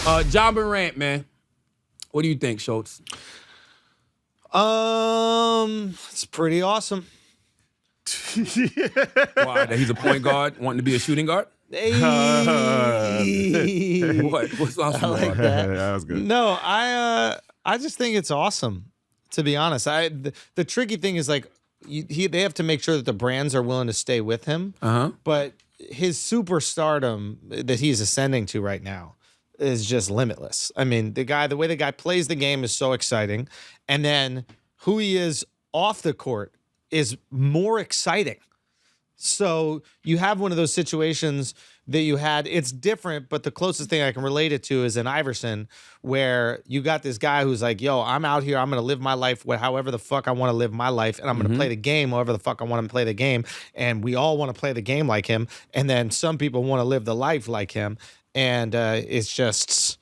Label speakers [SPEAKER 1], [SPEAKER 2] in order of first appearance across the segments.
[SPEAKER 1] Ja Morant, man. What do you think, Schulz?
[SPEAKER 2] It's pretty awesome.
[SPEAKER 1] Why? That he's a point guard wanting to be a shooting guard?
[SPEAKER 2] Hey.
[SPEAKER 1] What's awesome
[SPEAKER 2] I like
[SPEAKER 1] about
[SPEAKER 2] that.
[SPEAKER 3] That was good.
[SPEAKER 2] No, I just think it's awesome. To be honest, the tricky thing is like they have to make sure that the brands are willing to stay with him. But his superstardom that he's ascending to right now is just limitless. I mean, the way the guy plays the game is so exciting, and then who he is off the court is more exciting. So you have one of those situations that you had. It's different, but the closest thing I can relate it to is in Iverson, where you got this guy who's like, yo, I'm out here. I'm going to live my life however the fuck I want to live my life. And I'm going to play the game however the fuck I want to play the game. And we all want to play the game like him. And then some people want to live the life like him. And it's just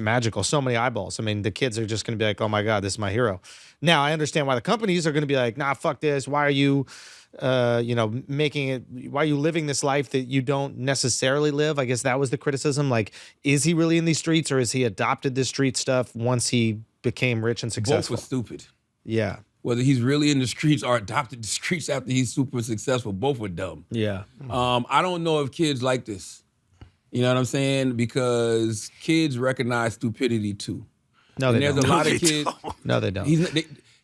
[SPEAKER 2] magical. So many eyeballs. I mean, the kids are just going to be like, oh my God, this is my hero. Now, I understand why the companies are going to be like, nah, fuck this. Why are you... making it, why are you living this life that you don't necessarily live? I guess that was the criticism. Like, is he really in these streets, or is he adopted this street stuff once he became rich and successful?
[SPEAKER 1] Both were stupid.
[SPEAKER 2] Yeah.
[SPEAKER 1] Whether he's really in the streets or adopted the streets after he's super successful, both were dumb.
[SPEAKER 2] Yeah.
[SPEAKER 1] I don't know if kids like this. You know what I'm saying? Because kids recognize stupidity too.
[SPEAKER 2] No, they
[SPEAKER 1] and there's
[SPEAKER 2] don't.
[SPEAKER 1] a lot of kids.
[SPEAKER 2] No, they don't.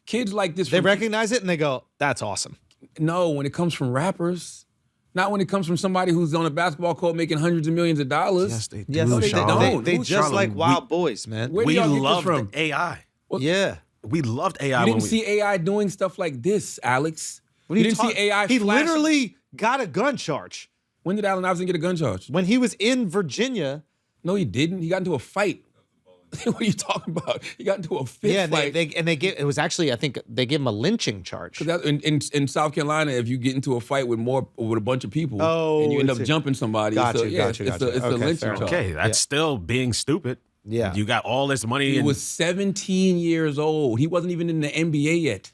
[SPEAKER 1] Kids like this.
[SPEAKER 2] They recognize it and they go, that's awesome.
[SPEAKER 1] No, when it comes from rappers. Not when it comes from somebody who's on a basketball court making hundreds of millions of dollars.
[SPEAKER 3] Yes, they do.
[SPEAKER 2] Yes,
[SPEAKER 1] No, they don't.
[SPEAKER 2] They
[SPEAKER 1] Who's
[SPEAKER 2] just
[SPEAKER 3] Charlamagne?
[SPEAKER 2] like wild boys, man.
[SPEAKER 1] Where do
[SPEAKER 3] We
[SPEAKER 1] y'all get this
[SPEAKER 3] loved
[SPEAKER 1] from?
[SPEAKER 3] AI.
[SPEAKER 2] Yeah.
[SPEAKER 3] We loved AI.
[SPEAKER 1] You didn't see AI doing stuff like this, Alex.
[SPEAKER 2] What are
[SPEAKER 1] You didn't see
[SPEAKER 2] talking-
[SPEAKER 1] AI
[SPEAKER 2] He
[SPEAKER 1] flash-
[SPEAKER 2] literally got a gun charge.
[SPEAKER 1] When did Allen Iverson get a gun charge?
[SPEAKER 2] When he was in Virginia.
[SPEAKER 1] No, he didn't. He got into a fight. What are you talking about? He got into a fist
[SPEAKER 2] Yeah,
[SPEAKER 1] fight.
[SPEAKER 2] it was actually, I think they gave him a lynching charge.
[SPEAKER 1] In South Carolina, if you get into a fight with a bunch of people and you end up jumping somebody,
[SPEAKER 2] Gotcha.
[SPEAKER 1] It's a
[SPEAKER 2] Okay,
[SPEAKER 1] lynching
[SPEAKER 2] fair enough.
[SPEAKER 1] charge.
[SPEAKER 3] Okay, that's still being stupid.
[SPEAKER 2] Yeah.
[SPEAKER 3] You got all this money.
[SPEAKER 1] He
[SPEAKER 3] and
[SPEAKER 1] was 17 years old. He wasn't even in the NBA yet.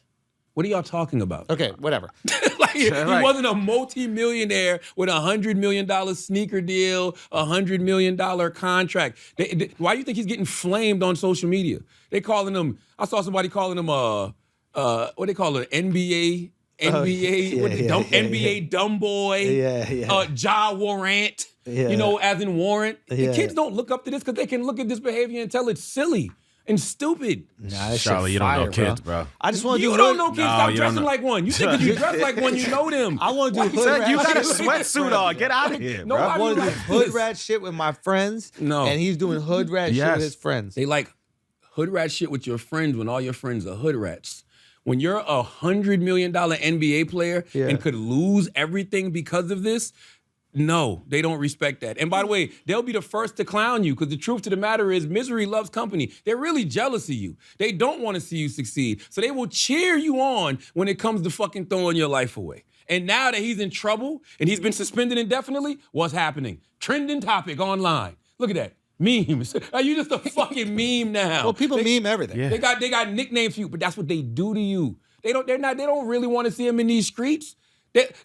[SPEAKER 1] What are y'all talking about?
[SPEAKER 2] Okay, whatever.
[SPEAKER 1] He wasn't a multi-millionaire with $100 million sneaker deal, $100 million contract. Why do you think he's getting flamed on social media? They calling him, I saw somebody calling him what they call it, NBA, NBA dumb boy.
[SPEAKER 2] Yeah.
[SPEAKER 1] Ja Morant,
[SPEAKER 2] Yeah.
[SPEAKER 1] as in warrant.
[SPEAKER 2] Yeah.
[SPEAKER 1] The kids don't look up to this because they can look at this behavior and tell it's silly and stupid.
[SPEAKER 2] Nah, that
[SPEAKER 3] Charlie,
[SPEAKER 2] shit
[SPEAKER 3] you don't know
[SPEAKER 2] fire,
[SPEAKER 3] kids, bro.
[SPEAKER 2] I just want to
[SPEAKER 1] You
[SPEAKER 2] do
[SPEAKER 1] don't know kids. Stop
[SPEAKER 3] you don't
[SPEAKER 1] dressing
[SPEAKER 3] know.
[SPEAKER 1] like one. You think if you dress like one, you know them.
[SPEAKER 2] I want to do hood
[SPEAKER 3] Said
[SPEAKER 2] rat
[SPEAKER 3] you got a
[SPEAKER 2] shit.
[SPEAKER 3] sweatsuit on. Get out of here, bro.
[SPEAKER 2] I want to do
[SPEAKER 1] like
[SPEAKER 2] hood
[SPEAKER 1] this.
[SPEAKER 2] rat shit with my friends.
[SPEAKER 1] No.
[SPEAKER 2] And he's doing hood rat shit
[SPEAKER 3] Yes.
[SPEAKER 2] with his friends.
[SPEAKER 1] They like hood rat shit with your friends when all your friends are hood rats. When you're a $100 million NBA player and could lose everything because of this, no, they don't respect that. And by the way, they'll be the first to clown you because the truth to the matter is misery loves company. They're really jealous of you. They don't want to see you succeed. So they will cheer you on when it comes to fucking throwing your life away. And now that he's in trouble and he's been suspended indefinitely, what's happening? Trending topic online. Look at that. Memes. Are you just a fucking meme now?
[SPEAKER 2] Well, people meme everything.
[SPEAKER 3] Yeah.
[SPEAKER 1] They got nicknames for you, but that's what they do to you. They don't really want to see him in these streets.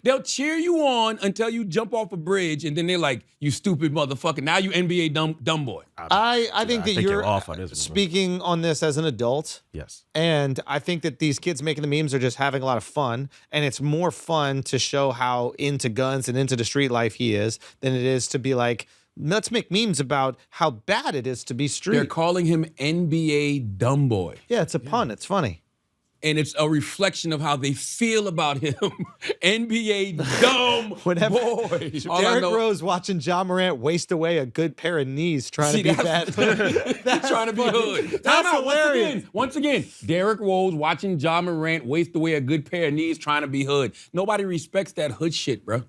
[SPEAKER 1] They'll cheer you on until you jump off a bridge, and then they're like, "You stupid motherfucker! Now you NBA dumb boy."
[SPEAKER 2] I think that
[SPEAKER 3] you're
[SPEAKER 2] you're
[SPEAKER 3] off on this one, bro.
[SPEAKER 2] speaking on this as an adult.
[SPEAKER 3] Yes.
[SPEAKER 2] And I think that these kids making the memes are just having a lot of fun. And it's more fun to show how into guns and into the street life he is than it is to be like, let's make memes about how bad it is to be street.
[SPEAKER 1] They're calling him NBA dumb boy.
[SPEAKER 2] Yeah, it's a pun. It's funny.
[SPEAKER 1] And it's a reflection of how they feel about him. NBA dumb boy. All I
[SPEAKER 2] Derrick
[SPEAKER 1] know-
[SPEAKER 2] Rose watching Ja Morant waste away a good pair of knees trying
[SPEAKER 1] See,
[SPEAKER 2] to be
[SPEAKER 1] that's-
[SPEAKER 2] bad.
[SPEAKER 1] That's trying to be hood.
[SPEAKER 2] That's
[SPEAKER 1] Time out.
[SPEAKER 2] hilarious.
[SPEAKER 1] Once again, Derrick Rose watching Ja Morant waste away a good pair of knees trying to be hood. Nobody respects that hood shit, bro.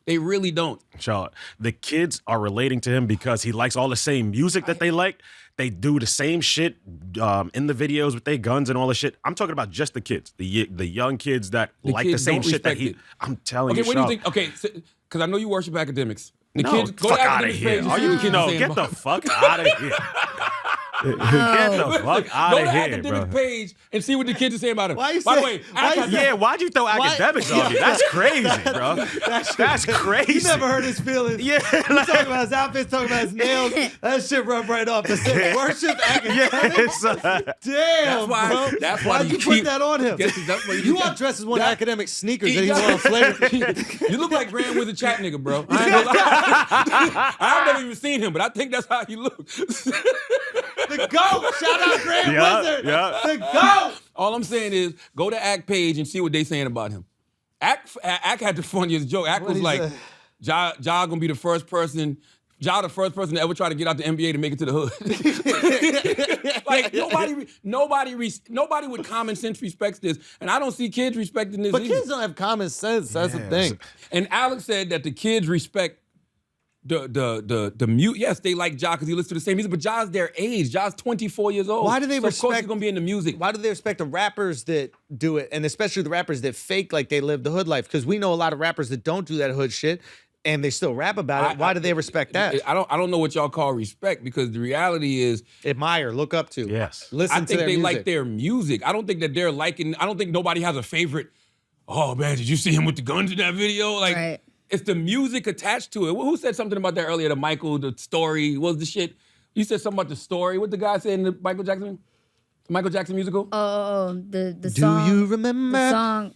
[SPEAKER 1] They really don't.
[SPEAKER 3] Charlotte, the kids are relating to him because he likes all the same music that they like. They do the same shit in the videos with their guns and all the shit. I'm talking about just the kids, the young kids that like the
[SPEAKER 1] kids
[SPEAKER 3] same
[SPEAKER 1] don't
[SPEAKER 3] shit that
[SPEAKER 1] respect
[SPEAKER 3] he.
[SPEAKER 1] it.
[SPEAKER 3] I'm telling
[SPEAKER 1] Okay,
[SPEAKER 3] you,
[SPEAKER 1] what do you
[SPEAKER 3] Charlotte.
[SPEAKER 1] think? Okay, because I know you worship academics. The
[SPEAKER 3] No,
[SPEAKER 1] kids, go
[SPEAKER 3] fuck
[SPEAKER 1] to
[SPEAKER 3] out of
[SPEAKER 1] academics
[SPEAKER 3] here.
[SPEAKER 1] page and
[SPEAKER 3] Are
[SPEAKER 1] see what
[SPEAKER 3] you?
[SPEAKER 1] the kids
[SPEAKER 3] No,
[SPEAKER 1] are saying
[SPEAKER 3] get the
[SPEAKER 1] about-
[SPEAKER 3] fuck out of here. the fuck out
[SPEAKER 1] Go
[SPEAKER 3] of
[SPEAKER 1] to
[SPEAKER 3] here,
[SPEAKER 1] academic
[SPEAKER 3] bro.
[SPEAKER 1] page and see what the kids are saying about him.
[SPEAKER 2] Why you
[SPEAKER 1] By the
[SPEAKER 2] say-
[SPEAKER 1] way,
[SPEAKER 3] Yeah, why'd you throw academics on me? That's crazy, bro. That's crazy.
[SPEAKER 2] You never hurt his feelings.
[SPEAKER 3] Yeah,
[SPEAKER 2] You talking about his outfits, talking about his nails. That shit rubbed right off. The same worship academics. Damn, bro.
[SPEAKER 1] That's why
[SPEAKER 2] Why'd you put that on him?
[SPEAKER 1] That's why
[SPEAKER 2] You all dressed as one academic sneakers that he wore on Flavor.
[SPEAKER 1] You look like Grand Wizard Chat nigga, bro. I ain't gonna lie. I've never even seen him, but I think that's how he looks.
[SPEAKER 2] The GOAT. Shout out Grand Wizard.
[SPEAKER 3] Yeah.
[SPEAKER 2] The GOAT.
[SPEAKER 1] All I'm saying is go to Act page and see what they saying about him. Act had the funniest joke. Act was like, Ja gonna be the first person to ever try to get out the NBA to make it to the hood. Like nobody with common sense respects this, and I don't see kids respecting this.
[SPEAKER 2] But
[SPEAKER 1] either.
[SPEAKER 2] kids don't have common sense. That's the thing.
[SPEAKER 1] And Alex said that the kids respect the mute. Yes, they like Ja because he listens to the same music, but Ja's their age. Ja's 24 years old.
[SPEAKER 2] Why do they
[SPEAKER 1] so Of course
[SPEAKER 2] respect-
[SPEAKER 1] he's gonna be in the music.
[SPEAKER 2] Why do they respect the rappers that do it, and especially the rappers that fake like they live the hood life? Because we know a lot of rappers that don't do that hood shit, and they still rap about it. Why do they respect that?
[SPEAKER 1] I don't know what y'all call respect because the reality is
[SPEAKER 2] Admire, look up to.
[SPEAKER 3] Yes.
[SPEAKER 2] Listen
[SPEAKER 1] I
[SPEAKER 2] to
[SPEAKER 1] think
[SPEAKER 2] their
[SPEAKER 1] they
[SPEAKER 2] music.
[SPEAKER 1] like their music. I don't think that they're liking. I don't think nobody has a favorite. Oh man, did you see him with the guns in that video? Like,
[SPEAKER 4] Right.
[SPEAKER 1] it's the music attached to it. Who said something about that earlier? The Michael, the story. What was the shit? You said something about the story. What the guy said in the Michael Jackson musical?
[SPEAKER 4] The
[SPEAKER 2] Do
[SPEAKER 4] song.
[SPEAKER 2] you remember?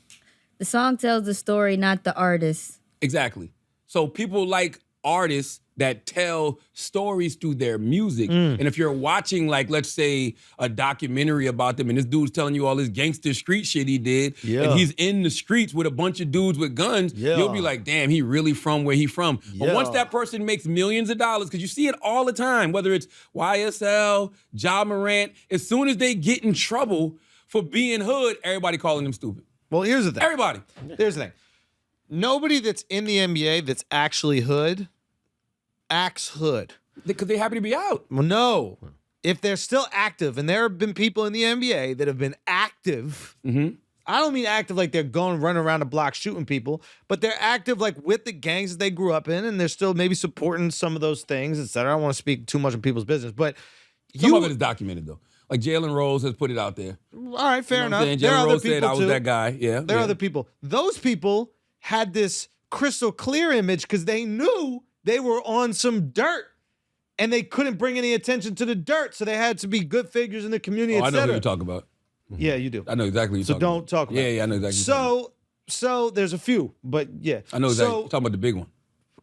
[SPEAKER 4] The song tells the story, not the artist.
[SPEAKER 1] Exactly. So people like artists that tell stories through their music. And if you're watching, like, let's say, a documentary about them, and this dude's telling you all this gangster street shit he did, and he's in the streets with a bunch of dudes with guns, you'll be like, damn, he really from where he from. But once that person makes millions of dollars, because you see it all the time, whether it's YSL, Ja Morant, as soon as they get in trouble for being hood, everybody calling them stupid.
[SPEAKER 2] Well, here's the thing.
[SPEAKER 1] Everybody.
[SPEAKER 2] Here's the thing. Nobody that's in the NBA that's actually hood acts hood.
[SPEAKER 1] Because they happy to be out.
[SPEAKER 2] Well, no. If they're still active, and there have been people in the NBA that have been active, I don't mean active like they're going running around the block shooting people, but they're active like with the gangs that they grew up in, and they're still maybe supporting some of those things, etc. I don't want to speak too much on people's business, but
[SPEAKER 1] Some of it is documented, though. Like Jalen Rose has put it out there.
[SPEAKER 2] all right, fair
[SPEAKER 1] You know what I'm
[SPEAKER 2] enough.
[SPEAKER 1] saying?
[SPEAKER 2] There are
[SPEAKER 1] Jalen
[SPEAKER 2] other
[SPEAKER 1] Rose said
[SPEAKER 2] people
[SPEAKER 1] I was
[SPEAKER 2] too.
[SPEAKER 1] that guy. Yeah.
[SPEAKER 2] There are other people. Those people had this crystal clear image because they knew they were on some dirt and they couldn't bring any attention to the dirt. So they had to be good figures in the community,
[SPEAKER 1] Oh, I know who
[SPEAKER 2] etc.
[SPEAKER 1] you're talking about.
[SPEAKER 2] Yeah, you do.
[SPEAKER 1] I know exactly what you're
[SPEAKER 2] So
[SPEAKER 1] talking
[SPEAKER 2] don't
[SPEAKER 1] about.
[SPEAKER 2] talk about it.
[SPEAKER 1] Yeah, I know exactly what you're talking
[SPEAKER 2] So there's a few, but yeah.
[SPEAKER 1] about. I know exactly.
[SPEAKER 2] So
[SPEAKER 1] You're talking about the big one.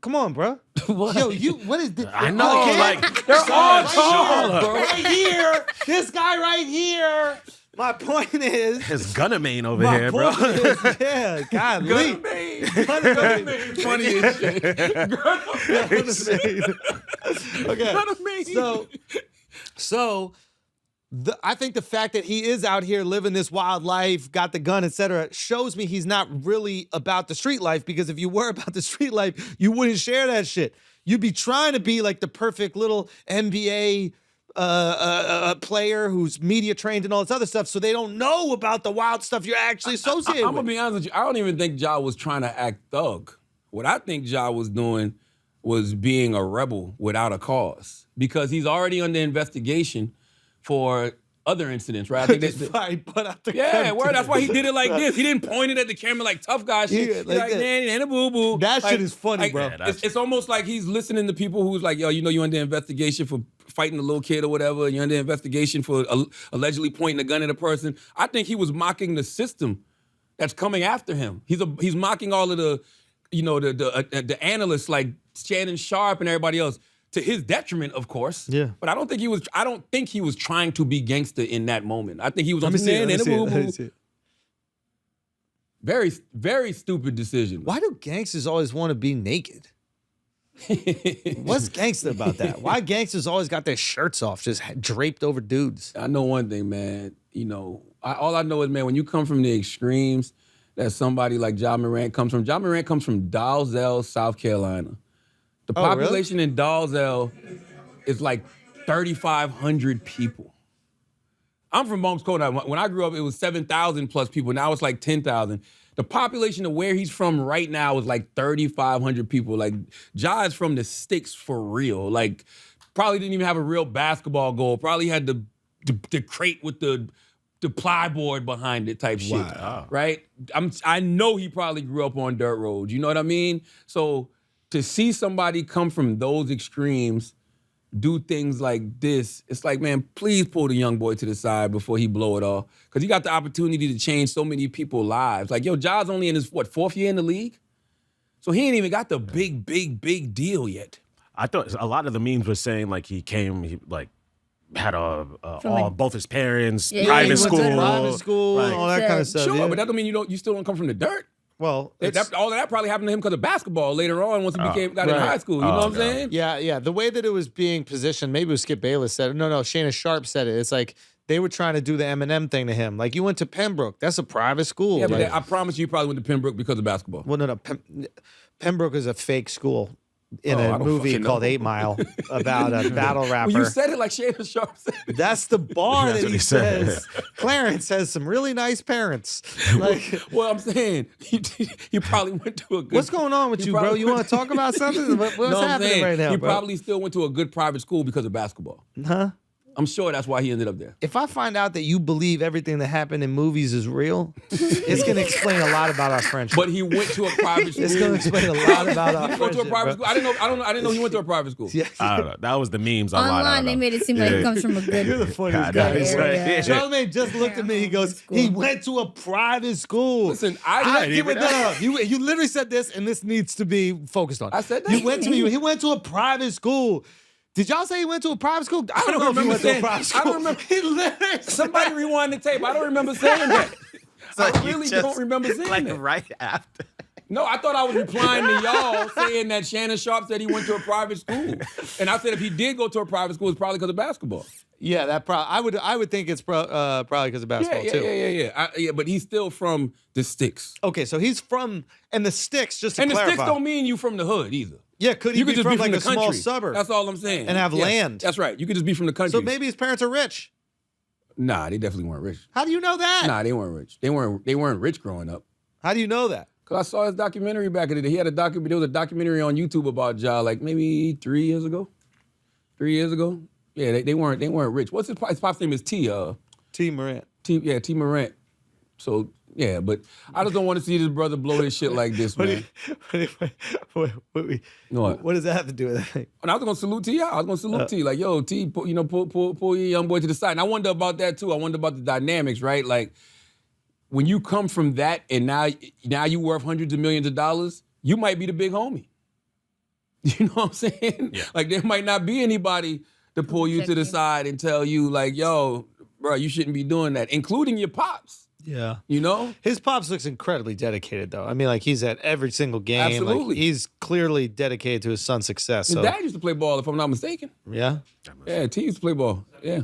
[SPEAKER 2] come on, bro.
[SPEAKER 1] What?
[SPEAKER 2] Yo, what is this?
[SPEAKER 3] I know,
[SPEAKER 2] Okay.
[SPEAKER 3] like,
[SPEAKER 1] They're all
[SPEAKER 2] Right
[SPEAKER 1] bro.
[SPEAKER 2] Right here. This guy right here. My point is.
[SPEAKER 3] It's Gunna Mane over
[SPEAKER 2] My
[SPEAKER 3] here, bro.
[SPEAKER 2] point is, yeah, God,
[SPEAKER 1] Gunna Mane. Funny as shit.
[SPEAKER 2] Okay.
[SPEAKER 1] Gunna Mane.
[SPEAKER 2] So I think the fact that he is out here living this wild life, got the gun, etc., shows me he's not really about the street life, because if you were about the street life, you wouldn't share that shit. You'd be trying to be like the perfect little NBA player who's media trained and all this other stuff, so they don't know about the wild stuff you're actually associated
[SPEAKER 1] I'm
[SPEAKER 2] with.
[SPEAKER 1] gonna be honest with you. I don't even think Ja was trying to act thug. What I think Ja was doing was being a rebel without a cause, because he's already under investigation for other incidents, right? I think
[SPEAKER 2] Put out the
[SPEAKER 1] yeah,
[SPEAKER 2] gun
[SPEAKER 1] word.
[SPEAKER 2] to
[SPEAKER 1] That's why he did it like this. He didn't point it at the camera like tough guy shit.
[SPEAKER 2] Yeah,
[SPEAKER 1] He's
[SPEAKER 2] like
[SPEAKER 1] like,
[SPEAKER 2] that.
[SPEAKER 1] man, and a boo boo.
[SPEAKER 2] That shit is funny, bro.
[SPEAKER 3] Yeah,
[SPEAKER 1] It's almost like he's listening to people who's like, yo, you know, you're under investigation for fighting a little kid or whatever. You're under investigation for allegedly pointing a gun at a person. I think he was mocking the system that's coming after him. He's mocking all of the, you know, the analysts like Shannon Sharp and everybody else, to his detriment, of course.
[SPEAKER 2] Yeah.
[SPEAKER 1] But I don't think he was trying to be gangster in that moment. I think he was on
[SPEAKER 2] Let me see it,
[SPEAKER 1] man
[SPEAKER 2] let
[SPEAKER 1] and a
[SPEAKER 2] me see it,
[SPEAKER 1] boo
[SPEAKER 2] let me
[SPEAKER 1] boo.
[SPEAKER 2] see it.
[SPEAKER 1] Very, very stupid decision.
[SPEAKER 2] Why do gangsters always want to be naked? What's gangster about that? Why gangsters always got their shirts off, just draped over dudes?
[SPEAKER 1] I know one thing, man. You know, all I know is, man, when you come from the extremes that somebody like Ja Morant comes from Dalzell, South Carolina. The
[SPEAKER 2] Oh, really?
[SPEAKER 1] population in Dalzell is like 3,500 people. I'm from Moms Code. When I grew up, it was 7,000 plus people. Now it's like 10,000. The population of where he's from right now is like 3,500 people. Like, Ja is from the sticks for real. Like, Probably didn't even have a real basketball goal. Probably had the crate with the plyboard behind it type shit.
[SPEAKER 3] Wow.
[SPEAKER 1] Right? I know he probably grew up on dirt roads. You know what I mean? So to see somebody come from those extremes, do things like this, it's like, man, please pull the young boy to the side before he blow it all. Because he got the opportunity to change so many people's lives. Like, yo, Ja's only in his, 4th year in the league? So he ain't even got the big deal yet.
[SPEAKER 3] I thought a lot of the memes were saying like he had both his parents, private school,
[SPEAKER 2] and all that kind of stuff.
[SPEAKER 1] Sure, but that don't mean you still don't come from the dirt.
[SPEAKER 2] Well,
[SPEAKER 1] all of that probably happened to him because of basketball later on once he got in high school. You know what I'm saying?
[SPEAKER 2] Yeah. The way that it was being positioned, maybe it was Skip Bayless said it. No, Shannon Sharp said it. It's like they were trying to do the Eminem thing to him. Like, you went to Pembroke. That's a private school.
[SPEAKER 1] Yeah, but I promise you probably went to Pembroke because of basketball.
[SPEAKER 2] Well, no. Pembroke is a fake school in a movie called 8 Mile about a battle rapper.
[SPEAKER 1] Well, you said it like Shannon Sharp said it.
[SPEAKER 2] That's the bar
[SPEAKER 3] That's
[SPEAKER 2] that
[SPEAKER 3] what
[SPEAKER 2] he
[SPEAKER 3] he said.
[SPEAKER 2] says. Clarence has some really nice parents. Like,
[SPEAKER 1] well, I'm saying he probably went to a good.
[SPEAKER 2] What's going on with you, bro? You want to talk about something? What's happening right now,
[SPEAKER 1] he
[SPEAKER 2] bro?
[SPEAKER 1] probably still went to a good private school because of basketball.
[SPEAKER 2] Huh?
[SPEAKER 1] I'm sure that's why he ended up there.
[SPEAKER 2] If I find out that you believe everything that happened in movies is real, it's going to explain a lot about our friendship.
[SPEAKER 1] But he went to a private school.
[SPEAKER 2] It's going to explain a lot about our
[SPEAKER 1] Did he go to a
[SPEAKER 2] friendship,
[SPEAKER 1] private
[SPEAKER 2] bro.
[SPEAKER 1] school? I didn't know he went to a private school.
[SPEAKER 2] Yeah.
[SPEAKER 3] I don't know. That was the memes online.
[SPEAKER 4] Online, they made it seem like it comes from a good.
[SPEAKER 2] You're the funniest
[SPEAKER 3] God,
[SPEAKER 2] guy.
[SPEAKER 3] that is
[SPEAKER 4] area.
[SPEAKER 3] right.
[SPEAKER 2] Charlamagne just looked at me. He goes, he went to a private school.
[SPEAKER 1] Listen,
[SPEAKER 2] You literally said this, and this needs to be focused on.
[SPEAKER 1] I said that.
[SPEAKER 2] He went to a private school. Did y'all say he went to a private school? I don't know if he went to a private school.
[SPEAKER 1] I don't remember.
[SPEAKER 2] He literally
[SPEAKER 1] Somebody rewind the tape. I don't remember saying that.
[SPEAKER 5] So
[SPEAKER 1] I
[SPEAKER 5] you
[SPEAKER 1] really
[SPEAKER 5] just,
[SPEAKER 1] don't remember saying
[SPEAKER 5] like
[SPEAKER 1] that.
[SPEAKER 5] right after.
[SPEAKER 1] No, I thought I was replying to y'all saying that Shannon Sharp said he went to a private school. And I said if he did go to a private school, it's probably because of basketball.
[SPEAKER 2] Yeah, that probably. I would think it's probably because of basketball too.
[SPEAKER 1] Yeah, but he's still from the sticks.
[SPEAKER 2] Okay, so he's from the sticks. Just to
[SPEAKER 1] And
[SPEAKER 2] clarify.
[SPEAKER 1] the sticks don't mean you from the hood either.
[SPEAKER 2] Yeah, could he
[SPEAKER 1] You
[SPEAKER 2] be
[SPEAKER 1] could just
[SPEAKER 2] from
[SPEAKER 1] be
[SPEAKER 2] like
[SPEAKER 1] from
[SPEAKER 2] a
[SPEAKER 1] the country.
[SPEAKER 2] small suburb?
[SPEAKER 1] That's all I'm saying.
[SPEAKER 2] And have
[SPEAKER 1] Yes,
[SPEAKER 2] land.
[SPEAKER 1] That's right. You could just be from the country.
[SPEAKER 2] So maybe his parents are rich.
[SPEAKER 1] Nah, they definitely weren't rich.
[SPEAKER 2] How do you know that?
[SPEAKER 1] Nah, they weren't rich. They weren't rich growing up.
[SPEAKER 2] How do you know that?
[SPEAKER 1] Cause I saw his documentary back in the day. He had there was a documentary on YouTube about Ja, like maybe 3 years ago. 3 years ago. Yeah, they weren't rich. What's his pop's name is T?
[SPEAKER 2] T. Morant.
[SPEAKER 1] T Morant. So yeah, but I just don't want to see this brother blow his shit like this, man.
[SPEAKER 2] What does that have to do with anything?
[SPEAKER 1] And I was gonna salute T. I was gonna salute T. Like, yo, T, pull your young boy to the side. And I wonder about that too. I wonder about the dynamics, right? Like, when you come from that and now you worth hundreds of millions of dollars, you might be the big homie. You know what I'm saying?
[SPEAKER 3] Yeah.
[SPEAKER 1] Like, there might not be anybody to pull you to the side and tell you, like, yo, bro, you shouldn't be doing that, including your pops.
[SPEAKER 2] Yeah.
[SPEAKER 1] You know?
[SPEAKER 2] His pops looks incredibly dedicated, though. I mean, like, he's at every single game.
[SPEAKER 1] Absolutely.
[SPEAKER 2] Like, he's clearly dedicated to his son's success.
[SPEAKER 1] His
[SPEAKER 2] So.
[SPEAKER 1] dad used to play ball, if I'm not mistaken.
[SPEAKER 2] Yeah?
[SPEAKER 1] Yeah, T used to play ball. Yeah.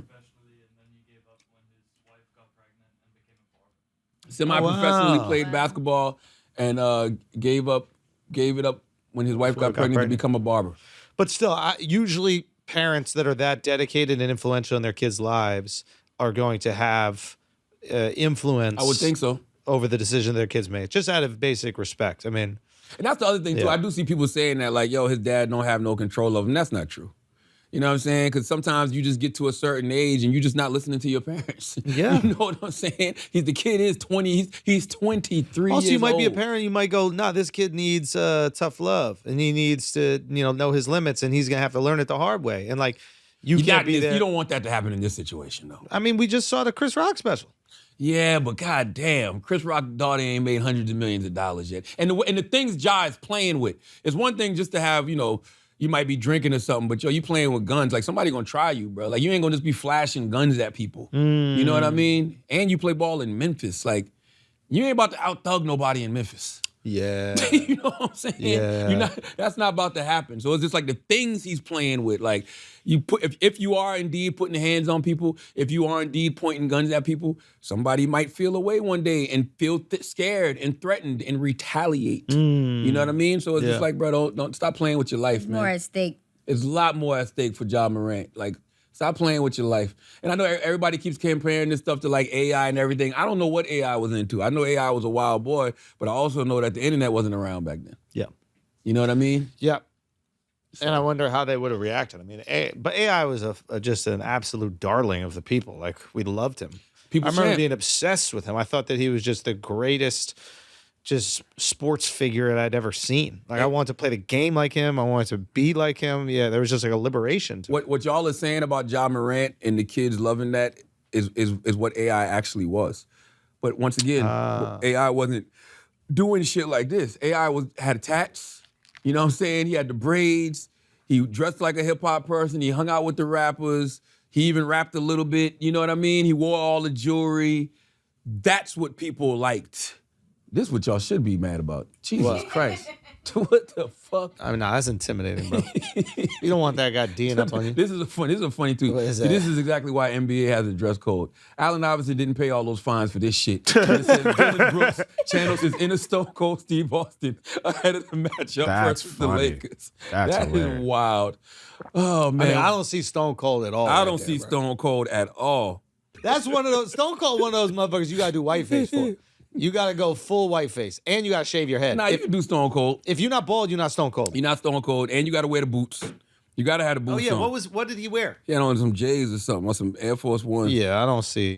[SPEAKER 1] Semi-professionally played basketball and gave it up when his wife got pregnant to become a barber.
[SPEAKER 2] But still, usually parents that are that dedicated and influential in their kids' lives are going to have influence.
[SPEAKER 1] I would think so.
[SPEAKER 2] Over the decision their kids make, just out of basic respect. I mean,
[SPEAKER 1] and that's the other thing too.
[SPEAKER 2] Yeah.
[SPEAKER 1] I do see people saying that, like, yo, his dad don't have no control of him. That's not true. You know what I'm saying? Because sometimes you just get to a certain age and you're just not listening to your parents.
[SPEAKER 2] Yeah.
[SPEAKER 1] You know what I'm saying? The kid is 20. He's 23
[SPEAKER 2] also,
[SPEAKER 1] years
[SPEAKER 2] you might be a
[SPEAKER 1] old.
[SPEAKER 2] parent. You might go, nah, this kid needs tough love, and he needs to, know his limits, and he's gonna have to learn it the hard way. And like, you can't be there.
[SPEAKER 1] You don't want that to happen in this situation, though.
[SPEAKER 2] I mean, we just saw the Chris Rock special.
[SPEAKER 1] Yeah, but goddamn, Chris Rock's daughter ain't made hundreds of millions of dollars yet. And the things Ja is playing with, it's one thing just to have, you might be drinking or something, but you playing with guns. Like, somebody gonna try you, bro. Like, you ain't gonna just be flashing guns at people. You know what I mean? And you play ball in Memphis. Like, you ain't about to out-thug nobody in Memphis.
[SPEAKER 2] Yeah.
[SPEAKER 1] You know what I'm saying?
[SPEAKER 2] Yeah.
[SPEAKER 1] That's not about to happen. So it's just like the things he's playing with. Like, if you are indeed putting hands on people, if you are indeed pointing guns at people, somebody might feel away one day and feel scared and threatened and retaliate. You know what I mean? So it's just like, bro, don't stop playing with your life, man.
[SPEAKER 4] More at stake.
[SPEAKER 1] It's a lot more at stake for Ja Morant. Like, stop playing with your life. And I know everybody keeps comparing this stuff to like AI and everything. I don't know what AI was into. I know AI was a wild boy, but I also know that the internet wasn't around back then.
[SPEAKER 2] Yeah.
[SPEAKER 1] You know what I mean?
[SPEAKER 2] Yeah. And I wonder how they would have reacted. I mean, but AI was just an absolute darling of the people. Like, we loved him. I remember being obsessed with him. I thought that he was just the greatest just sports figure that I'd ever seen. Like, I wanted to play the game like him. I wanted to be like him. Yeah, there was just like a liberation to it.
[SPEAKER 1] What y'all are saying about Ja Morant and the kids loving that is what AI actually was. But once again, AI wasn't doing shit like this. AI had tats. You know what I'm saying? He had the braids. He dressed like a hip-hop person. He hung out with the rappers. He even rapped a little bit. You know what I mean? He wore all the jewelry. That's what people liked. This is what y'all should be mad about. Jesus Christ. What the fuck?
[SPEAKER 2] I mean, nah, that's intimidating, bro. You don't want that guy D'ing up on you.
[SPEAKER 1] This is a funny too.
[SPEAKER 2] This
[SPEAKER 1] is exactly why NBA has a dress code. Allen Iverson didn't pay all those fines for this shit. It says Dylan Brooks channels his inner Stone Cold Steve Austin ahead of the matchup versus the Lakers. That is wild. Oh man,
[SPEAKER 2] I mean, I don't see Stone Cold at all.
[SPEAKER 1] I don't see Stone Cold at all.
[SPEAKER 2] That's one of those Stone Cold. One of those motherfuckers you gotta do whiteface for. You gotta go full whiteface, and you gotta shave your head.
[SPEAKER 1] Nah, you can do Stone Cold.
[SPEAKER 2] If you're not bald, you're not Stone Cold.
[SPEAKER 1] You're not Stone Cold, and you gotta wear the boots. You gotta have the boots.
[SPEAKER 2] Oh yeah,
[SPEAKER 1] on.
[SPEAKER 2] what did he wear?
[SPEAKER 1] He had on some J's or something, or some Air Force Ones.
[SPEAKER 2] Yeah, I don't see.